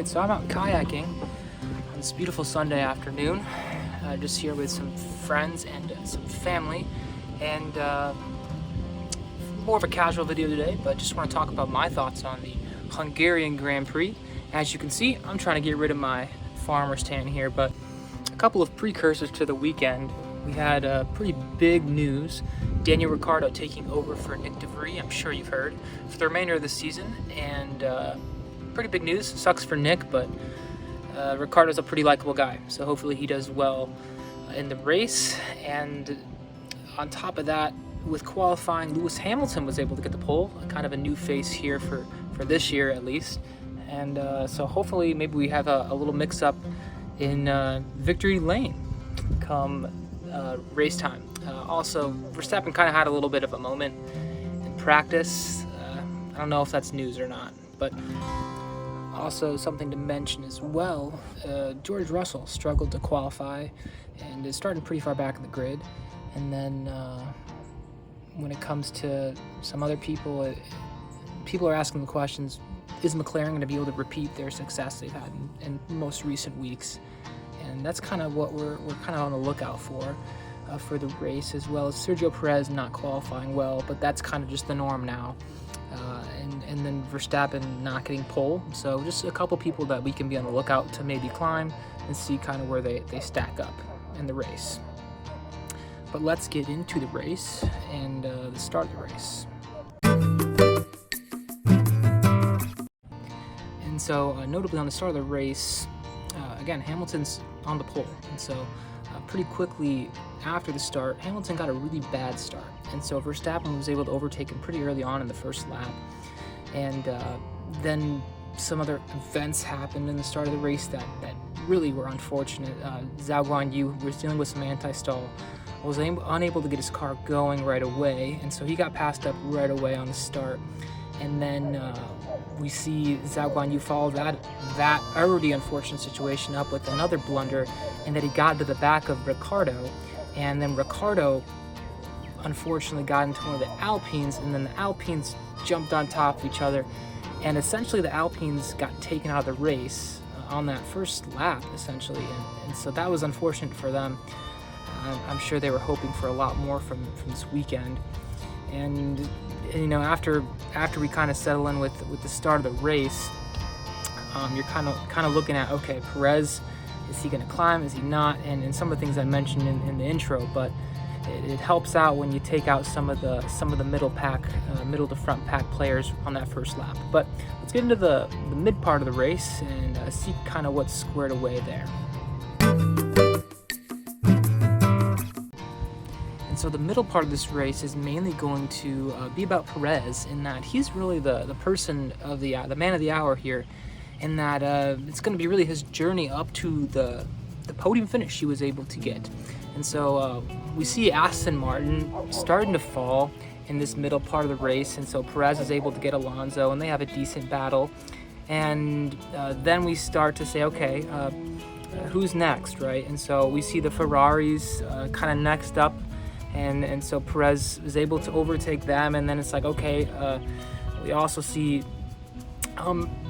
Alright, so I'm out kayaking on this beautiful Sunday afternoon, just here with some friends and some family, and more of a casual video today, but just want to talk about my thoughts on the Hungarian Grand Prix. As you can see, I'm trying to get rid of my farmer's tan here, but a couple of precursors to the weekend. We had pretty big news. Daniel Ricciardo taking over for Nick DeVries, I'm sure you've heard, for the remainder of the season, and pretty big news. Sucks for Nick, but Ricciardo's a pretty likable guy, so hopefully he does well in the race. And on top of that, with qualifying, Lewis Hamilton was able to get the pole, kind of a new face here for this year at least. And so hopefully maybe we have a little mix-up in victory lane come race time. Also, Verstappen kind of had a little bit of a moment in practice. I don't know if that's news or not, but also something to mention as well, George Russell struggled to qualify and is starting pretty far back in the grid. And then when it comes to some other people, people are asking the questions, is McLaren going to be able to repeat their success they've had in most recent weeks? And that's kind of what we're kind of on the lookout for the race, as well as Sergio Perez not qualifying well, but that's kind of just the norm now. And then Verstappen not getting pole. So just a couple people that we can be on the lookout to maybe climb and see kind of where they stack up in the race. But let's get into the race and the start of the race. And so notably on the start of the race, again, Hamilton's on the pole. And so pretty quickly after the start, Hamilton got a really bad start. And so Verstappen was able to overtake him pretty early on in the first lap. And then some other events happened in the start of the race that really were unfortunate. Zhao Guanyu was dealing with some anti-stall, was unable to get his car going right away, and so he got passed up right away on the start. And then we see Zhao Guanyu follow that already unfortunate situation up with another blunder, and that he got to the back of Ricciardo, and then Ricciardo unfortunately got into one of the Alpines, and then the Alpines jumped on top of each other, and essentially the Alpines got taken out of the race on that first lap, essentially, and so that was unfortunate for them. I'm sure they were hoping for a lot more from this weekend. And you know, after we kind of settle in with the start of the race, you're kind of looking at, okay, Perez, is he going to climb? Is he not? And some of the things I mentioned in the intro, but it helps out when you take out some of the middle to front pack players on that first lap. But let's get into the mid part of the race and see kind of what's squared away there. And so the middle part of this race is mainly going to be about Perez, in that he's really the person of the man of the hour here, in that it's going to be really his journey up to the podium finish he was able to get. And so we see Aston Martin starting to fall in this middle part of the race, and so Perez is able to get Alonso, and they have a decent battle. And then we start to say, okay, who's next, right? And so we see the Ferraris kind of next up, and so Perez is able to overtake them, and then it's like, okay, we also see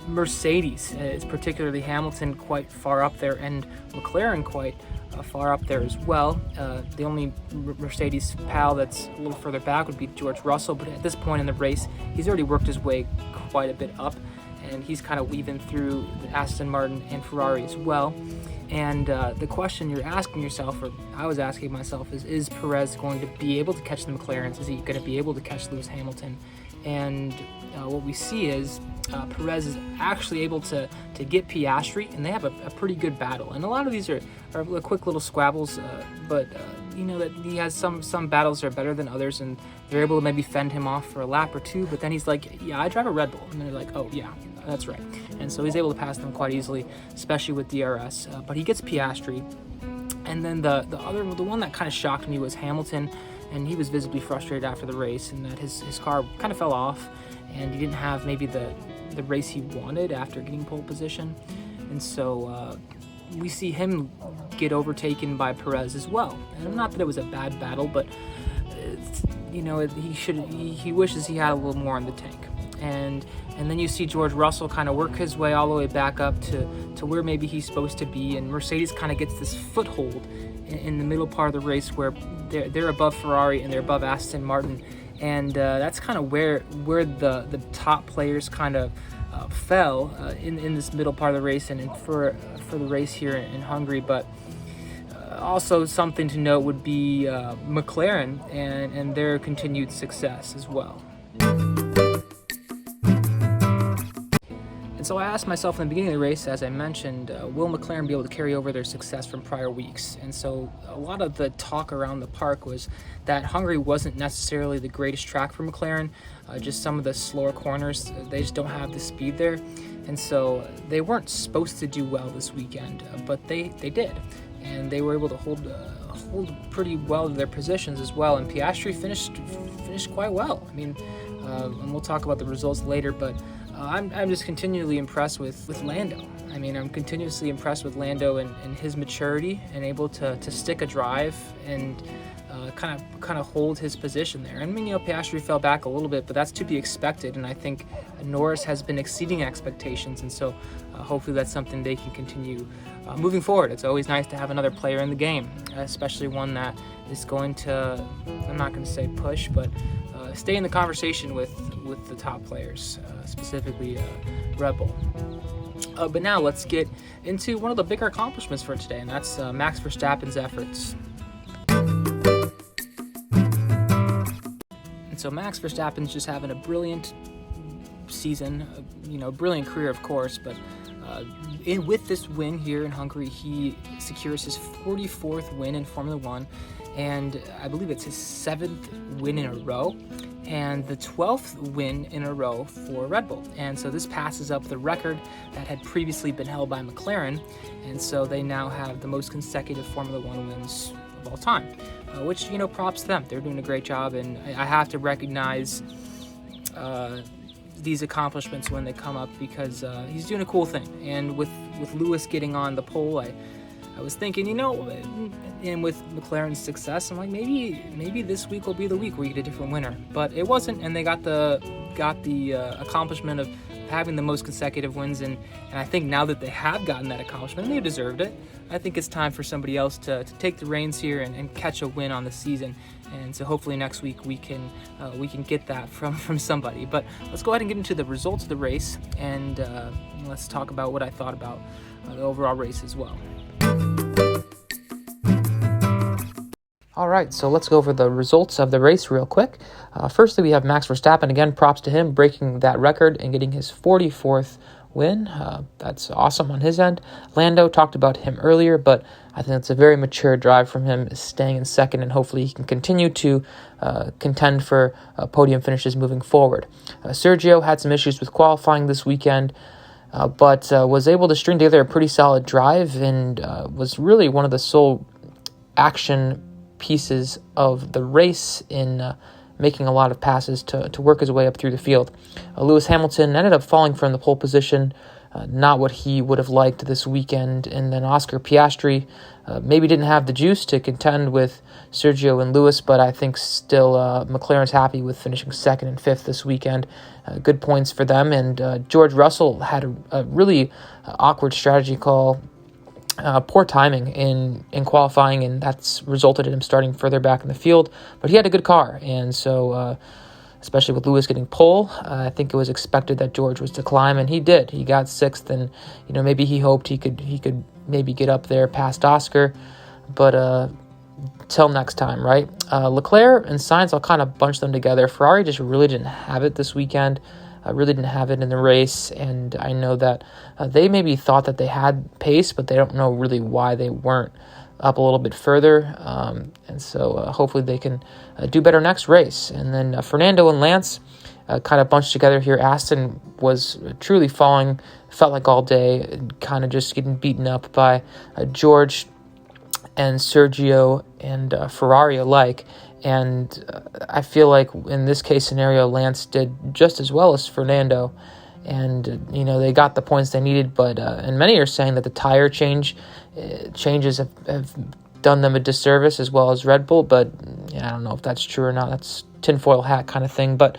Mercedes, particularly Hamilton, quite far up there, and McLaren quite far up there as well. The only Mercedes pal that's a little further back would be George Russell, but at this point in the race, he's already worked his way quite a bit up, and he's kind of weaving through the Aston Martin and Ferrari as well. And the question you're asking yourself, or I was asking myself, is Perez going to be able to catch the McLarens? Is he going to be able to catch Lewis Hamilton? And what we see is Perez is actually able to get Piastri, and they have a pretty good battle. And a lot of these are quick little squabbles, but you know that he has some battles that are better than others, and they're able to maybe fend him off for a lap or two, but then he's like, yeah, I drive a Red Bull. And they're like, oh yeah, that's right. And so he's able to pass them quite easily, especially with DRS. But he gets Piastri. And then the one that kind of shocked me was Hamilton, and he was visibly frustrated after the race, and that his car kind of fell off, and he didn't have maybe the race he wanted after getting pole position. And so we see him get overtaken by Perez as well. And not that it was a bad battle, but you know, he wishes he had a little more in the tank. And And then you see George Russell kind of work his way all the way back up to where maybe he's supposed to be, and Mercedes kind of gets this foothold in the middle part of the race where they're above Ferrari and they're above Aston Martin, and that's kind of where the top players kind of fell in this middle part of the race and for the race here in Hungary. But also something to note would be McLaren and their continued success as well. And so I asked myself in the beginning of the race, as I mentioned, will McLaren be able to carry over their success from prior weeks? And so a lot of the talk around the park was that Hungary wasn't necessarily the greatest track for McLaren, just some of the slower corners, they just don't have the speed there. And so they weren't supposed to do well this weekend, but they did. And they were able to hold pretty well to their positions as well. And Piastri finished quite well. I mean, and we'll talk about the results later, but I'm just continually impressed with Lando. I mean, I'm continuously impressed with Lando and his maturity and able to stick a drive and kind of hold his position there. I mean, Piastri fell back a little bit, but that's to be expected. And I think Norris has been exceeding expectations, and so hopefully that's something they can continue moving forward. It's always nice to have another player in the game, especially one that is going to, I'm not going to say push, but stay in the conversation with the top players, specifically Red Bull. But now let's get into one of the bigger accomplishments for today, and that's Max Verstappen's efforts. And so Max Verstappen's just having a brilliant season, brilliant career, of course, but with this win here in Hungary, he secures his 44th win in Formula One, and I believe it's his 7th win in a row, and the 12th win in a row for Red Bull. And so this passes up the record that had previously been held by McLaren, and so they now have the most consecutive Formula One wins of all time, which, props to them. They're doing a great job, and I have to recognize these accomplishments when they come up, because he's doing a cool thing. And with Lewis getting on the pole, I was thinking, and with McLaren's success, I'm like, maybe this week will be the week where you get a different winner. But it wasn't, and they got the accomplishment of having the most consecutive wins, and I think now that they have gotten that accomplishment, and they deserved it, I think it's time for somebody else to take the reins here and catch a win on the season. And so hopefully next week we can get that from somebody. But let's go ahead and get into the results of the race, and let's talk about what I thought about the overall race as well. All right, so let's go over the results of the race real quick. Firstly, we have Max Verstappen. Again, props to him, breaking that record and getting his 44th win. That's awesome on his end. Lando, talked about him earlier, but I think it's a very mature drive from him, staying in second, and hopefully he can continue to contend for podium finishes moving forward. Sergio had some issues with qualifying this weekend, but was able to string together a pretty solid drive and was really one of the sole action pieces of the race in making a lot of passes to work his way up through the field. Lewis Hamilton ended up falling from the pole position, not what he would have liked this weekend, and then Oscar Piastri maybe didn't have the juice to contend with Sergio and Lewis, but I think still McLaren's happy with finishing second and fifth this weekend. Good points for them, and George Russell had a really awkward strategy call. Poor timing in qualifying, and that's resulted in him starting further back in the field. But he had a good car, and so especially with Lewis getting pole, I think it was expected that George was to climb, and he did. He got sixth, and maybe he hoped he could maybe get up there past Oscar, but till next time, right? Leclerc and Sainz, I'll kind of bunch them together. Ferrari just really didn't have it this weekend. Really didn't have it in the race, and I know that they maybe thought that they had pace, but they don't know really why they weren't up a little bit further, and so hopefully they can do better next race. And then Fernando and Lance kind of bunched together here. Aston was truly falling, felt like all day, kind of just getting beaten up by George and Sergio and Ferrari alike. And I feel like in this case scenario, Lance did just as well as Fernando. And, they got the points they needed. But and many are saying that the tire changes have done them a disservice, as well as Red Bull. But I don't know if that's true or not. That's tinfoil hat kind of thing. But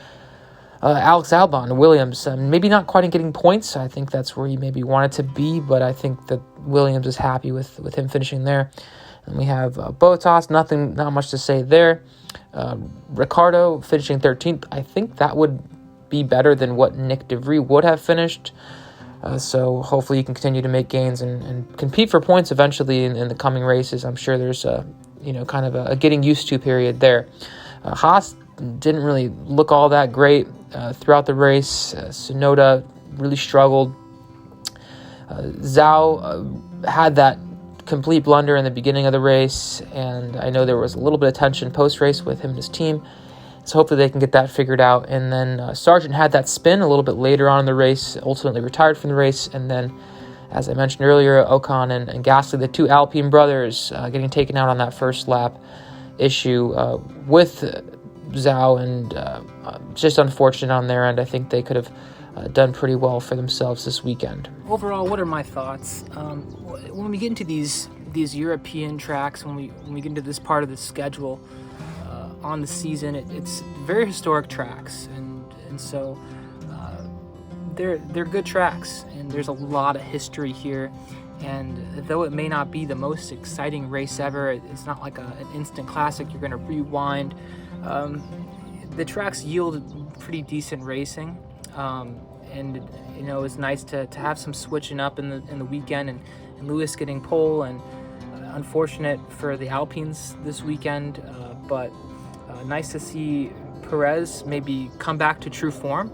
Alex Albon, Williams, maybe not quite getting points. I think that's where he maybe wanted to be, but I think that Williams is happy with him finishing there. And we have Bottas, not much to say there. Ricciardo finishing 13th. I think that would be better than what Nick DeVries would have finished. So hopefully he can continue to make gains and compete for points eventually in the coming races. I'm sure there's kind of a getting used to period there. Haas didn't really look all that great throughout the race. Tsunoda really struggled. Zhou had that complete blunder in the beginning of the race, and I know there was a little bit of tension post-race with him and his team, so hopefully they can get that figured out. And then Sargent had that spin a little bit later on in the race, ultimately retired from the race, and then, as I mentioned earlier, Ocon and Gasly, the two Alpine brothers, getting taken out on that first lap issue with Zhou, and just unfortunate on their end. I think they could have done pretty well for themselves this weekend. Overall, what are my thoughts? When we get into these European tracks, when we get into this part of the schedule on the season, it's very historic tracks, and so they're good tracks, and there's a lot of history here. And though it may not be the most exciting race ever, it's not like an instant classic you're going to rewind. The tracks yield pretty decent racing. And it's nice to have some switching up in the weekend, and Lewis getting pole, and unfortunate for the Alpines this weekend, but nice to see Perez maybe come back to true form,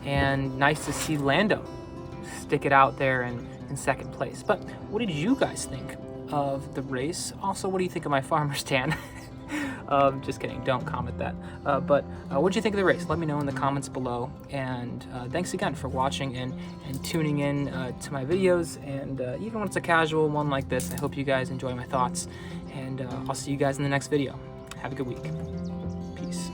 and nice to see Lando stick it out there in second place. But what did you guys think of the race? Also, what do you think of my farmer stand? Just kidding, don't comment that. But what did you think of the race? Let me know in the comments below. And thanks again for watching and tuning in to my videos. And even when it's a casual one like this, I hope you guys enjoy my thoughts. And I'll see you guys in the next video. Have a good week. Peace.